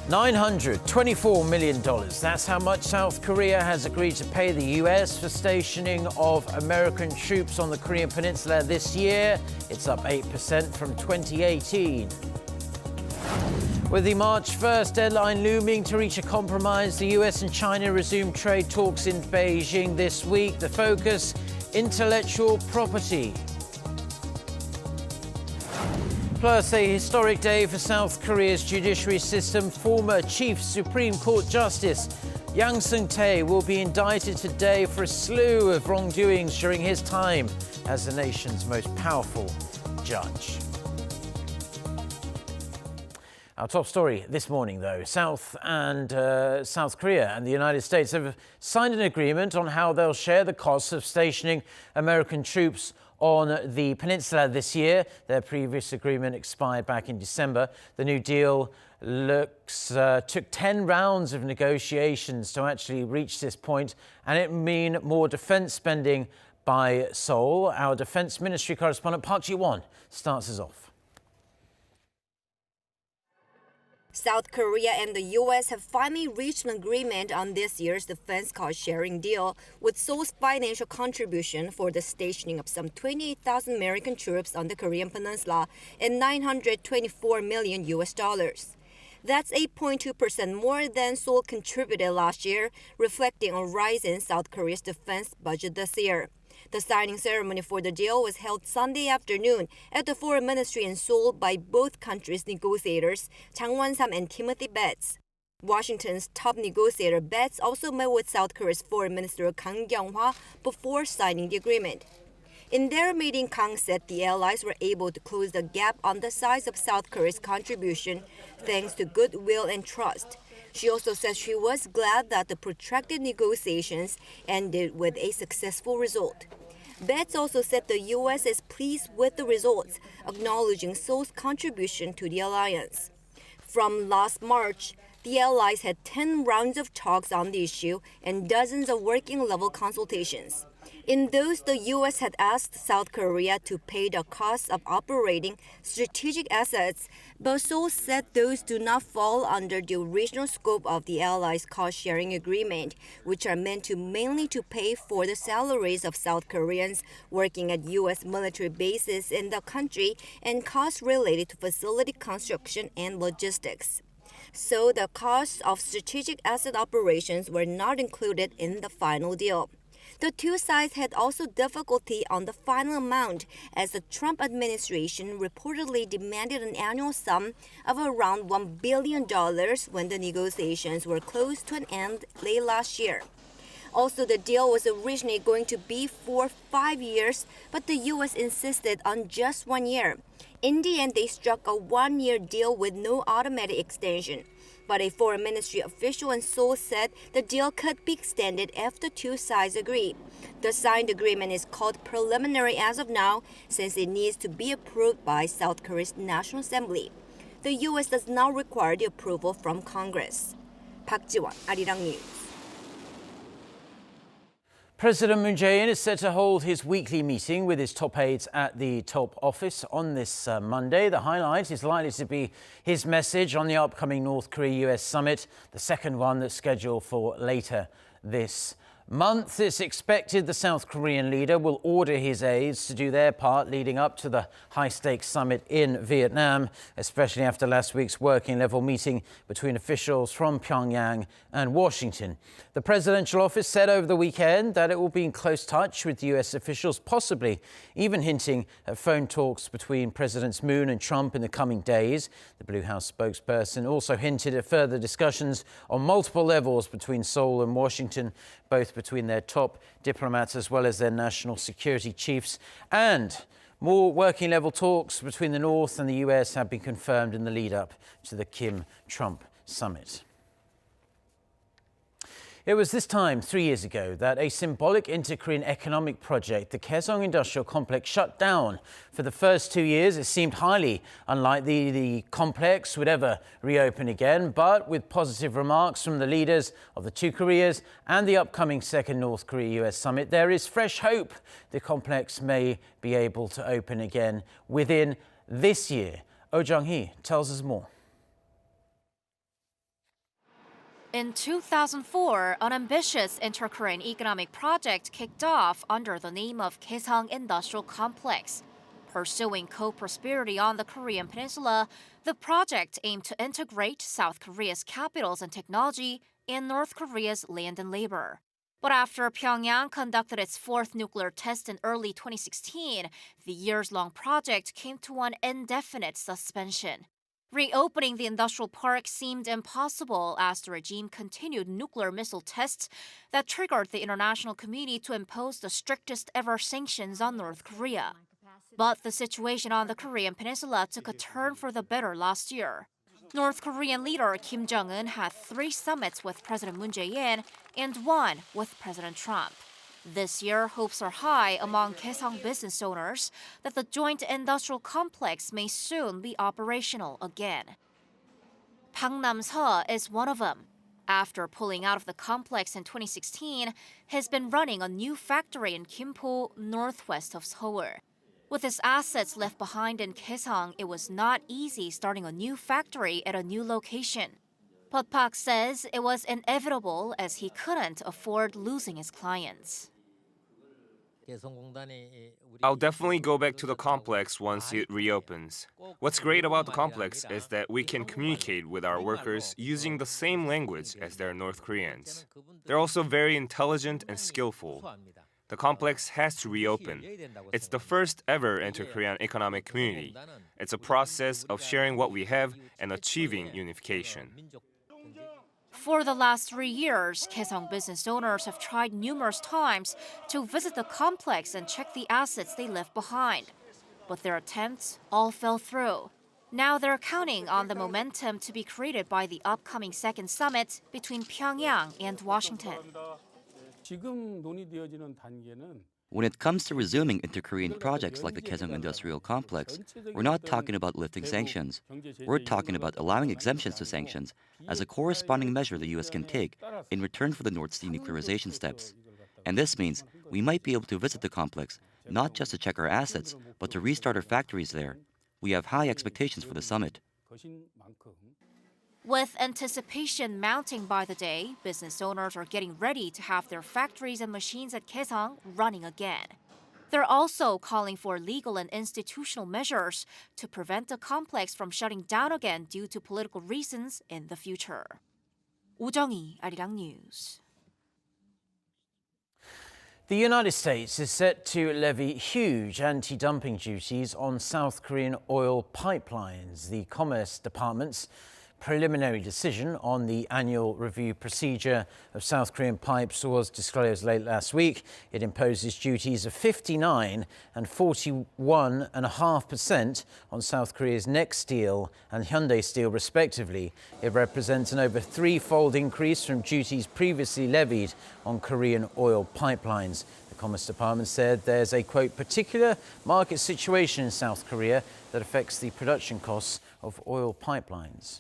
$924 million. That's how much South Korea has agreed to pay the U.S. for stationing of American troops on the Korean Peninsula this year. It's up 8% from 2018. With the March 1st deadline looming to reach a compromise, the U.S. and China resumed trade talks in Beijing this week. The focus, intellectual property. Plus, a historic day for South Korea's judiciary system. Former Chief Supreme Court Justice Yang will be indicted today for a slew of wrongdoings during his time as the nation's most powerful judge. Our top story this morning, though, South Korea and the United States have signed an agreement on how they'll share the costs of stationing American troops on the peninsula this year. Their previous agreement expired back in December. The new deal took 10 rounds of negotiations to actually reach this point, and it will mean more defense spending by Seoul. Our Defense Ministry correspondent Park Ji-won starts us off. South Korea and the U.S. have finally reached an agreement on this year's defense cost-sharing deal, with Seoul's financial contribution for the stationing of some 28,000 American troops on the Korean Peninsula and $924 million. That's 8.2% more than Seoul contributed last year, reflecting a rise in South Korea's defense budget this year. The signing ceremony for the deal was held Sunday afternoon at the Foreign Ministry in Seoul by both countries' negotiators, Chang Won-sam and Timothy Betts. Washington's top negotiator Betts also met with South Korea's Foreign Minister Kang Kyung-hwa before signing the agreement. In their meeting, Kang said the allies were able to close the gap on the size of South Korea's contribution thanks to goodwill and trust. She also said she was glad that the protracted negotiations ended with a successful result. Betts also said the U.S. is pleased with the results, acknowledging Seoul's contribution to the alliance. From last March, the allies had 10 rounds of talks on the issue and dozens of working-level consultations. In those, the U.S. had asked South Korea to pay the cost of operating strategic assets, but Seoul said those do not fall under the original scope of the Allies' cost-sharing agreement, which are meant to mainly to pay for the salaries of South Koreans working at U.S. military bases in the country and costs related to facility construction and logistics. So the costs of strategic asset operations were not included in the final deal. The two sides had also difficulty on the final amount, as the Trump administration reportedly demanded an annual sum of around $1 billion when the negotiations were close to an end late last year. Also, the deal was originally going to be for 5 years, but the U.S. insisted on just 1 year. In the end, they struck a 1-year deal with no automatic extension. But a foreign ministry official in Seoul said the deal could be extended if the two sides agree. The signed agreement is called preliminary as of now, since it needs to be approved by South Korea's National Assembly. The U.S. does not require the approval from Congress. Park Ji-won, Arirang News. President Moon Jae-in is set to hold his weekly meeting with his top aides at the top office on this Monday. The highlight is likely to be his message on the upcoming North Korea-US summit, the second one that's scheduled for later this month. It's expected the South Korean leader will order his aides to do their part leading up to the high-stakes summit in Vietnam, especially after last week's working-level meeting between officials from Pyeongchang and Washington. The presidential office said over the weekend that it will be in close touch with U.S. officials, possibly even hinting at phone talks between Presidents Moon and Trump in the coming days. The Blue House spokesperson also hinted at further discussions on multiple levels between Seoul and Washington, both between their top diplomats as well as their national security chiefs. And more working-level talks between the North and the U.S. have been confirmed in the lead-up to the Kim-Trump summit. It was this time 3 years ago that a symbolic inter-Korean economic project, the Gaeseong Industrial Complex, shut down. For the first 2 years, it seemed highly unlikely the complex would ever reopen again, but with positive remarks from the leaders of the two Koreas and the upcoming second North Korea-US summit, there is fresh hope the complex may be able to open again within this year. Oh Jung-hee tells us more. In 2004, an ambitious inter-Korean economic project kicked off under the name of Gaeseong Industrial Complex. Pursuing co-prosperity on the Korean peninsula, the project aimed to integrate South Korea's capitals and technology and North Korea's land and labor. But after Pyeongchang conducted its fourth nuclear test in early 2016, the years-long project came to an indefinite suspension. Reopening the industrial park seemed impossible as the regime continued nuclear missile tests that triggered the international community to impose the strictest ever sanctions on North Korea. But the situation on the Korean peninsula took a turn for the better last year. North Korean leader Kim Jong-un had 3 summits with President Moon Jae-in and 1 with President Trump. This year, hopes are high among Kaesong business owners that the joint industrial complex may soon be operational again. Park Nam-seo is one of them. After pulling out of the complex in 2016, he's been running a new factory in Gimpo, northwest of Seoul. With his assets left behind in Kaesong, it was not easy starting a new factory at a new location. But Park says it was inevitable as he couldn't afford losing his clients. I'll definitely go back to the complex once it reopens. What's great about the complex is that we can communicate with our workers using the same language as their North Koreans. They're also very intelligent and skillful. The complex has to reopen. It's the first ever inter-Korean economic community. It's a process of sharing what we have and achieving unification. For the last 3 years, Kaesong business owners have tried numerous times to visit the complex and check the assets they left behind. But their attempts all fell through. Now they're counting on the momentum to be created by the upcoming second summit between Pyongyang and Washington. When it comes to resuming inter-Korean projects like the Kaesong Industrial Complex, we're not talking about lifting sanctions. We're talking about allowing exemptions to sanctions as a corresponding measure the U.S. can take in return for the North Sea nuclearization steps. And this means we might be able to visit the complex, not just to check our assets, but to restart our factories there. We have high expectations for the summit. With anticipation mounting by the day, business owners are getting ready to have their factories and machines at Kaesong running again. They're also calling for legal and institutional measures to prevent the complex from shutting down again due to political reasons in the future. 우정희, Arirang News. The United States is set to levy huge anti-dumping duties on South Korean oil pipelines. The Commerce Department's preliminary decision on the annual review procedure of South Korean pipes was disclosed late last week. It imposes duties of 59% and 41.5% on South Korea's NEC Steel and Hyundai Steel, respectively. It represents an over 3-fold increase from duties previously levied on Korean oil pipelines. The Commerce Department said there's a, quote, particular market situation in South Korea that affects the production costs of oil pipelines.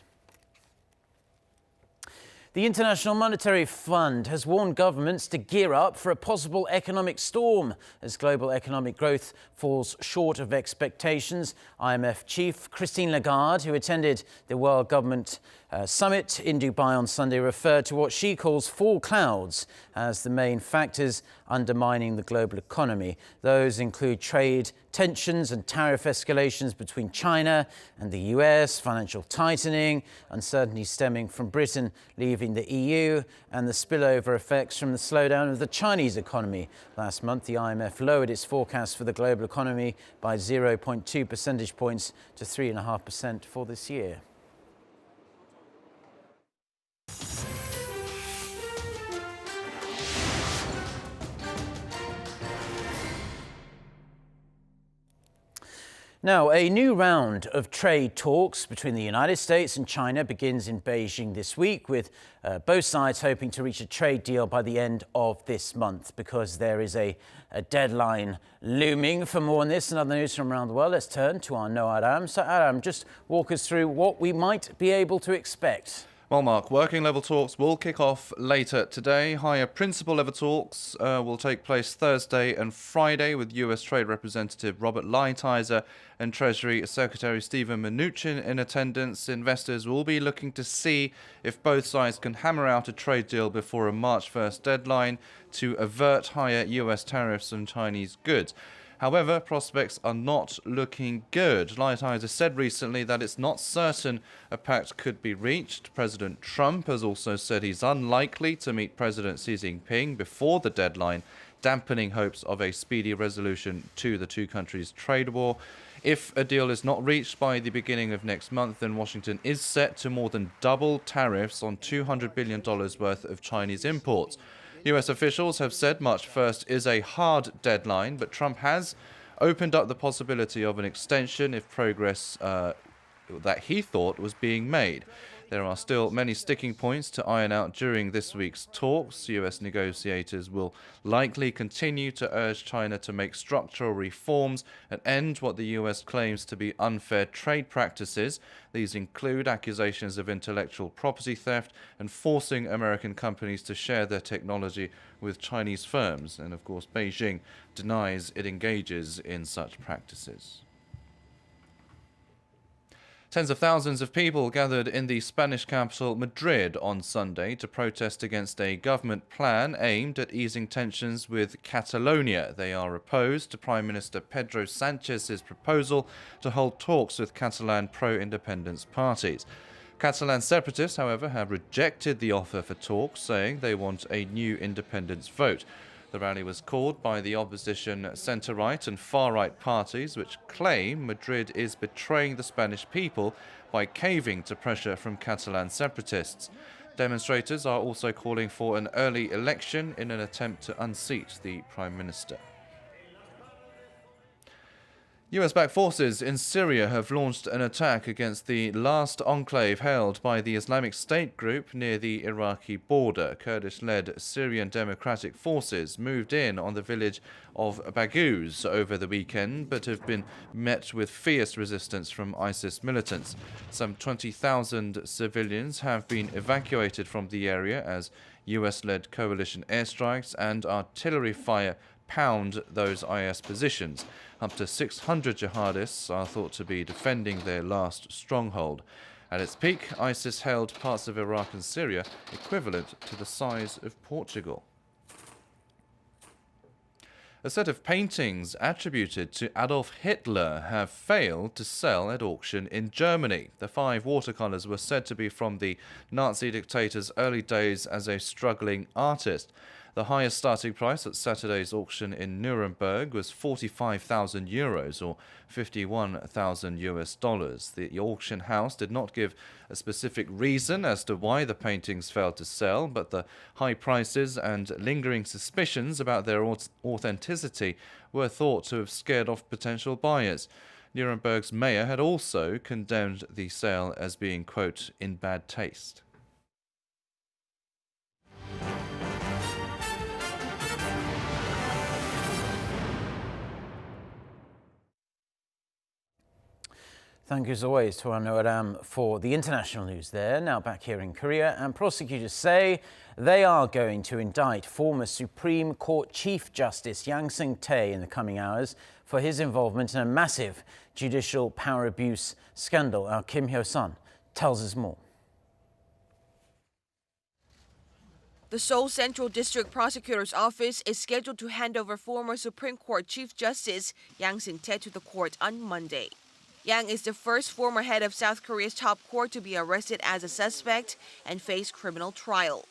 The International Monetary Fund has warned governments to gear up for a possible economic storm as global economic growth falls short of expectations. IMF chief Christine Lagarde, who attended the World Government Summit in Dubai on Sunday, referred to what she calls fall clouds as the main factors undermining the global economy. Those include trade tensions and tariff escalations between China and the US, financial tightening, uncertainty stemming from Britain leaving the EU, and the spillover effects from the slowdown of the Chinese economy. Last month, the IMF lowered its forecast for the global economy by 0.2 percentage points to 3.5% for this year. Now, a new round of trade talks between the United States and China begins in Beijing this week, with both sides hoping to reach a trade deal by the end of this month, because there is a deadline looming. For more on this and other news from around the world, let's turn to our Noah Aram. So, Aram, just walk us through what we might be able to expect. Well, Mark, working level talks will kick off later today. Higher principal level talks will take place Thursday and Friday with U.S. Trade Representative Robert Lighthizer and Treasury Secretary Steven Mnuchin in attendance. Investors will be looking to see if both sides can hammer out a trade deal before a March 1st deadline to avert higher U.S. tariffs on Chinese goods. However, prospects are not looking good. Lighthizer said recently that it's not certain a pact could be reached. President Trump has also said he's unlikely to meet President Xi Jinping before the deadline, dampening hopes of a speedy resolution to the two countries' trade war. If a deal is not reached by the beginning of next month, then Washington is set to more than double tariffs on $200 billion worth of Chinese imports. U.S. officials have said March 1st is a hard deadline, but Trump has opened up the possibility of an extension if progress that he thought was being made. There are still many sticking points to iron out during this week's talks. U.S. negotiators will likely continue to urge China to make structural reforms and end what the U.S. claims to be unfair trade practices. These include accusations of intellectual property theft and forcing American companies to share their technology with Chinese firms. And of course, Beijing denies it engages in such practices. Tens of thousands of people gathered in the Spanish capital Madrid on Sunday to protest against a government plan aimed at easing tensions with Catalonia. They are opposed to Prime Minister Pedro Sanchez's proposal to hold talks with Catalan pro-independence parties. Catalan separatists, however, have rejected the offer for talks, saying they want a new independence vote. The rally was called by the opposition centre-right and far-right parties, which claim Madrid is betraying the Spanish people by caving to pressure from Catalan separatists. Demonstrators are also calling for an early election in an attempt to unseat the Prime Minister. US-backed forces in Syria have launched an attack against the last enclave held by the Islamic State group near the Iraqi border. Kurdish-led Syrian Democratic Forces moved in on the village of Baghouz over the weekend, but have been met with fierce resistance from ISIS militants. Some 20,000 civilians have been evacuated from the area as US-led coalition airstrikes and artillery fire pound those IS positions. Up to 600 jihadists are thought to be defending their last stronghold. At its peak, ISIS held parts of Iraq and Syria equivalent to the size of Portugal. A set of paintings attributed to Adolf Hitler have failed to sell at auction in Germany. The 5 watercolors were said to be from the Nazi dictator's early days as a struggling artist. The highest starting price at Saturday's auction in Nuremberg was 45,000 euros or $51,000. The auction house did not give a specific reason as to why the paintings failed to sell, but the high prices and lingering suspicions about their authenticity were thought to have scared off potential buyers. Nuremberg's mayor had also condemned the sale as being, quote, in bad taste. Thank you as always to Arirang for the international news there. Now back here in Korea, and prosecutors say they are going to indict former Supreme Court Chief Justice Yang Sung-tae in the coming hours for his involvement in a massive judicial power abuse scandal. Our Kim Hyo-sun tells us more. The Seoul Central District Prosecutor's Office is scheduled to hand over former Supreme Court Chief Justice Yang Sung-tae to the court on Monday. Yang is the first former head of South Korea's top court to be arrested as a suspect and face criminal trial.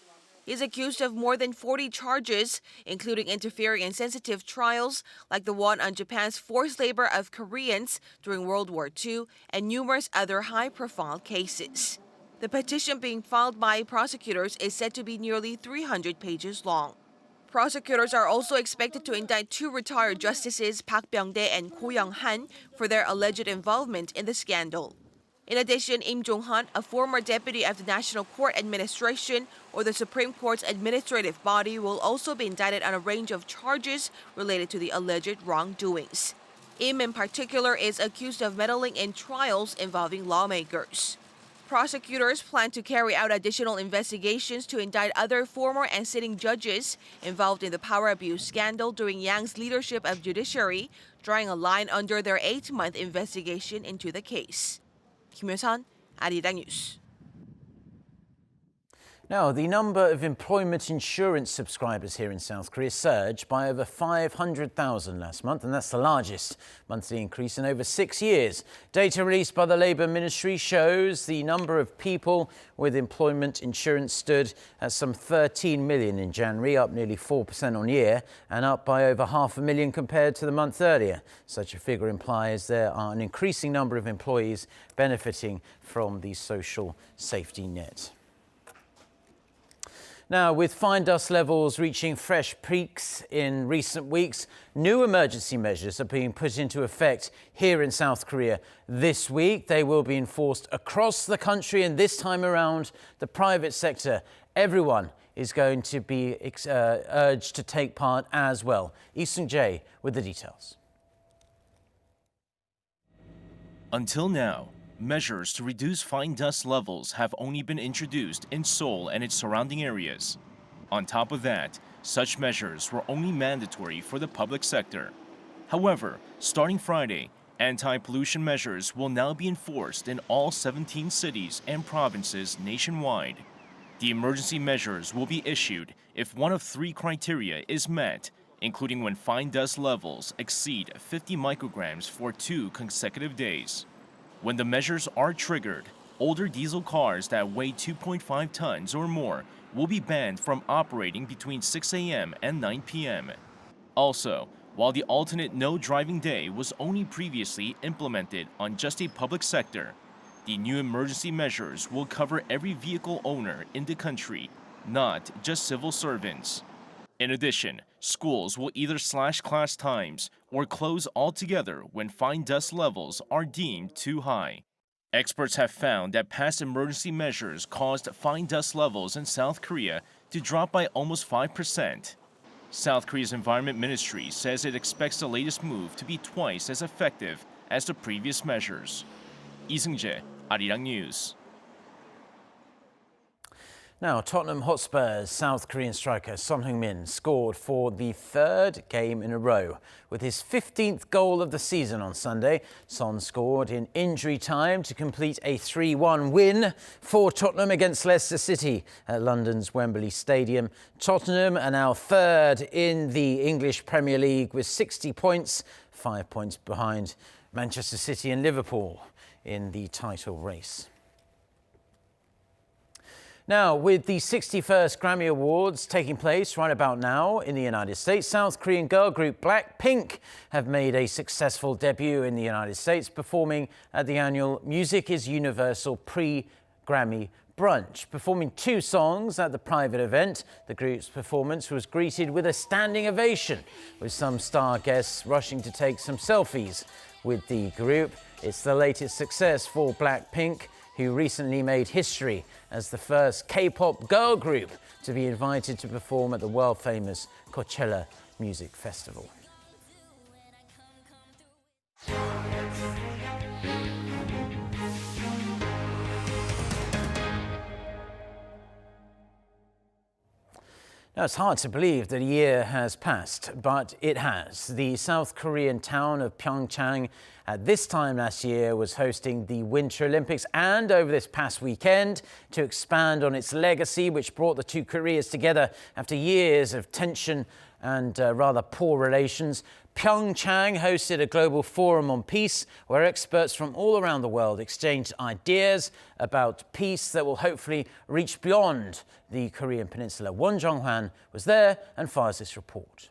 He is accused of more than 40 charges, including interfering in sensitive trials like the one on Japan's forced labor of Koreans during World War II and numerous other high-profile cases. The petition being filed by prosecutors is said to be nearly 300 pages long. Prosecutors are also expected to indict 2 retired justices, Park Byung-dae and Ko Young-han, for their alleged involvement in the scandal. In addition, Im Jong-han, a former deputy of the National Court Administration or the Supreme Court's administrative body, will also be indicted on a range of charges related to the alleged wrongdoings. Im, in particular, is accused of meddling in trials involving lawmakers. Prosecutors plan to carry out additional investigations to indict other former and sitting judges involved in the power abuse scandal during Yang's leadership of Judiciary, drawing a line under their 8-month investigation into the case. Kim Hyo-sun, Arirang News. Now, the number of employment insurance subscribers here in South Korea surged by over 500,000 last month, and that's the largest monthly increase in over 6 years. Data released by the Labour Ministry shows the number of people with employment insurance stood at some 13 million in January, up nearly 4% on year, and up by over 500,000 compared to the month earlier. Such a figure implies there are an increasing number of employees benefiting from the social safety net. Now, with fine dust levels reaching fresh peaks in recent weeks, new emergency measures are being put into effect here in South Korea this week. They will be enforced across the country, and this time around, the private sector, everyone is going to be urged to take part as well. Lee with the details. Until now, measures to reduce fine dust levels have only been introduced in Seoul and its surrounding areas. On top of that, such measures were only mandatory for the public sector. However, starting Friday, anti-pollution measures will now be enforced in all 17 cities and provinces nationwide. The emergency measures will be issued if one of 3 criteria is met, including when fine dust levels exceed 50 micrograms for 2 consecutive days. When the measures are triggered, older diesel cars that weigh 2.5 tons or more will be banned from operating between 6 a.m. and 9 p.m. Also, while the alternate no driving day was only previously implemented on just a public sector, the new emergency measures will cover every vehicle owner in the country, not just civil servants. In addition, schools will either slash class times or close altogether when fine dust levels are deemed too high. Experts have found that past emergency measures caused fine dust levels in South Korea to drop by almost 5%. South Korea's Environment Ministry says it expects the latest move to be twice as effective as the previous measures. Lee Seung-jae, Arirang News. Now, Tottenham Hotspur's South Korean striker Son Heung-min scored for the 3rd game in a row. With his 15th goal of the season on Sunday, Son scored in injury time to complete a 3-1 win for Tottenham against Leicester City at London's Wembley Stadium. Tottenham are now 3rd in the English Premier League with 60 points, 5 points behind Manchester City and Liverpool in the title race. Now, with the 61st Grammy Awards taking place right about now in the United States, South Korean girl group Blackpink have made a successful debut in the United States, performing at the annual Music is Universal pre-Grammy brunch. Performing 2 songs at the private event, the group's performance was greeted with a standing ovation, with some star guests rushing to take some selfies with the group. It's the latest success for Blackpink, who recently made history as the first K-pop girl group to be invited to perform at the world-famous Coachella Music Festival. Now, it's hard to believe that a year has passed, but it has. The South Korean town of Pyeongchang at this time last year was hosting the Winter Olympics, and over this past weekend, to expand on its legacy, which brought the two Koreas together after years of tension and rather poor relations, Pyeongchang hosted a global forum on peace where experts from all around the world exchanged ideas about peace that will hopefully reach beyond the Korean peninsula. Won Jong-hwan was there and fires this report.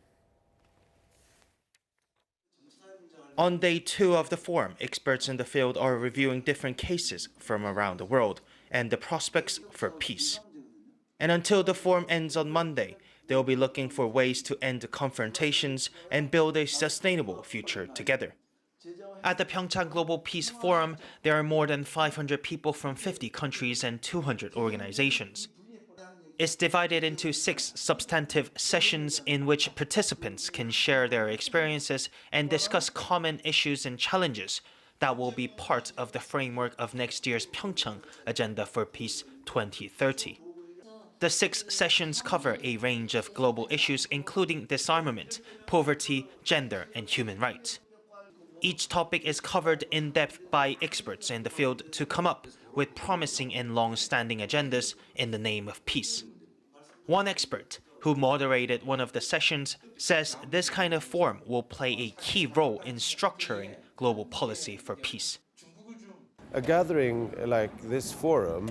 On day 2 of the forum, experts in the field are reviewing different cases from around the world and the prospects for peace. And until the forum ends on Monday, they'll be looking for ways to end confrontations and build a sustainable future together. At the Pyeongchang Global Peace Forum, there are more than 500 people from 50 countries and 200 organizations. It's divided into 6 substantive sessions in which participants can share their experiences and discuss common issues and challenges that will be part of the framework of next year's Pyeongchang Agenda for Peace 2030. The 6 sessions cover a range of global issues including disarmament, poverty, gender, and human rights. Each topic is covered in depth by experts in the field to come up with promising and long-standing agendas in the name of peace. One expert, who moderated one of the sessions, says this kind of forum will play a key role in structuring global policy for peace. A gathering like this forum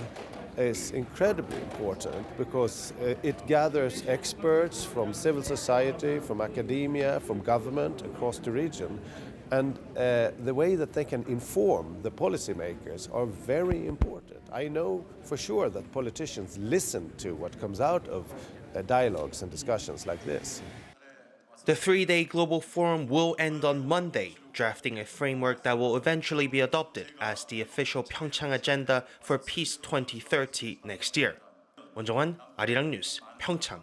is incredibly important because it gathers experts from civil society, from academia, from government across the region. And the way that they can inform the policymakers are very important. I know for sure that politicians listen to what comes out of dialogues and discussions like this. The 3-day global forum will end on Monday, drafting a framework that will eventually be adopted as the official Pyeongchang Agenda for Peace 2030 next year. 원정환, Arirang News, Pyeongchang.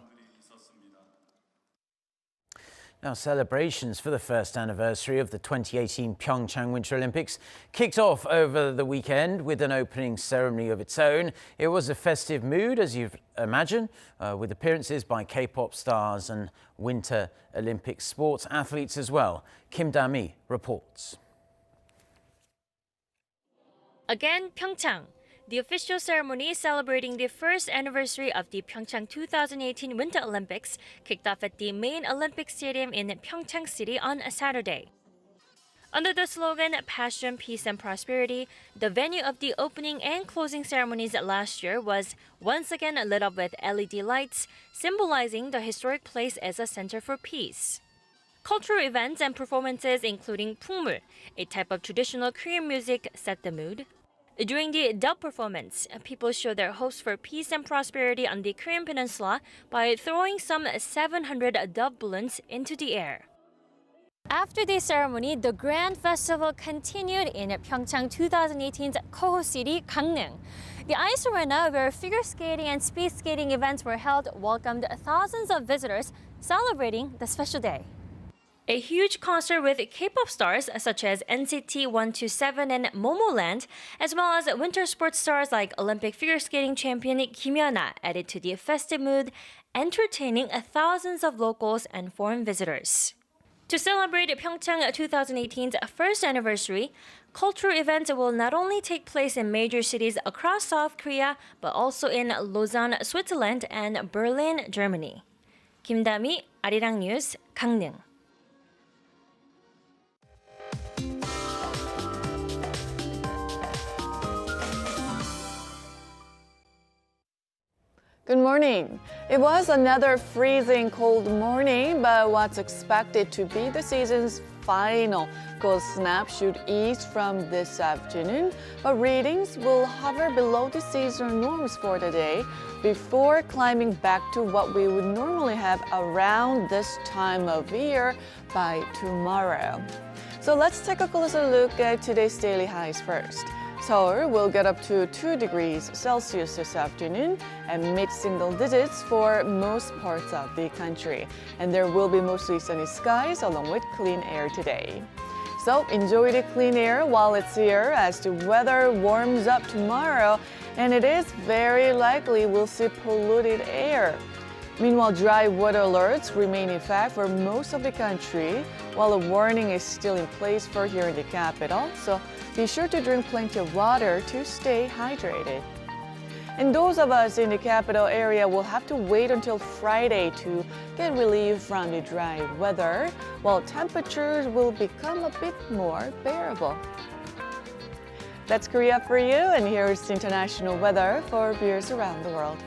Now, celebrations for the first anniversary of the 2018 Pyeongchang Winter Olympics kicked off over the weekend with an opening ceremony of its own. It was a festive mood, as you'd imagine, with appearances by K-pop stars and Winter Olympic sports athletes as well. Kim Da-mi reports. Again, Pyeongchang. The official ceremony celebrating the first anniversary of the Pyeongchang 2018 Winter Olympics kicked off at the main Olympic Stadium in Pyeongchang City on Saturday. Under the slogan Passion, Peace and Prosperity, the venue of the opening and closing ceremonies last year was once again lit up with LED lights, symbolizing the historic place as a center for peace. Cultural events and performances including Pungmul, a type of traditional Korean music, set the mood. During the dub performance, people showed their hopes for peace and prosperity on the Korean peninsula by throwing some 700 dub balloons into the air. After the ceremony, the grand festival continued in Pyeongchang 2018's co-host city, Gangneung. The ice arena, where figure skating and speed skating events were held, welcomed thousands of visitors celebrating the special day. A huge concert with K-pop stars such as NCT 127 and Momoland, as well as winter sports stars like Olympic figure skating champion Kim Yeona, added to the festive mood, entertaining thousands of locals and foreign visitors. To celebrate Pyeongchang 2018's first anniversary, cultural events will not only take place in major cities across South Korea, but also in Lausanne, Switzerland, and Berlin, Germany. Kim Da-mi, Arirang News, Gangneung. Good morning. It was another freezing cold morning, but what's expected to be the season's final cold snap should ease from this afternoon, but readings will hover below the seasonal norms for the day before climbing back to what we would normally have around this time of year by tomorrow. So let's take a closer look at today's daily highs first. Seoul will get up to 2 degrees Celsius this afternoon and mid-single digits for most parts of the country. And there will be mostly sunny skies along with clean air today. So enjoy the clean air while it's here as the weather warms up tomorrow, and it is very likely we'll see polluted air. Meanwhile, dry weather alerts remain in effect for most of the country, while a warning is still in place for here in the capital. So be sure to drink plenty of water to stay hydrated. And those of us in the capital area will have to wait until Friday to get relief from the dry weather, while temperatures will become a bit more bearable. That's Korea for you, and here's the international weather for viewers around the world.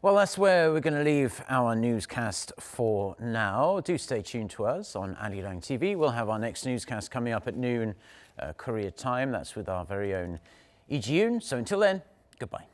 Well, that's where we're going to leave our newscast for now. Do stay tuned to us on Arirang TV. We'll have our next newscast coming up at noon Korea time. That's with our very own Lee Ji-yoon. So until then, goodbye.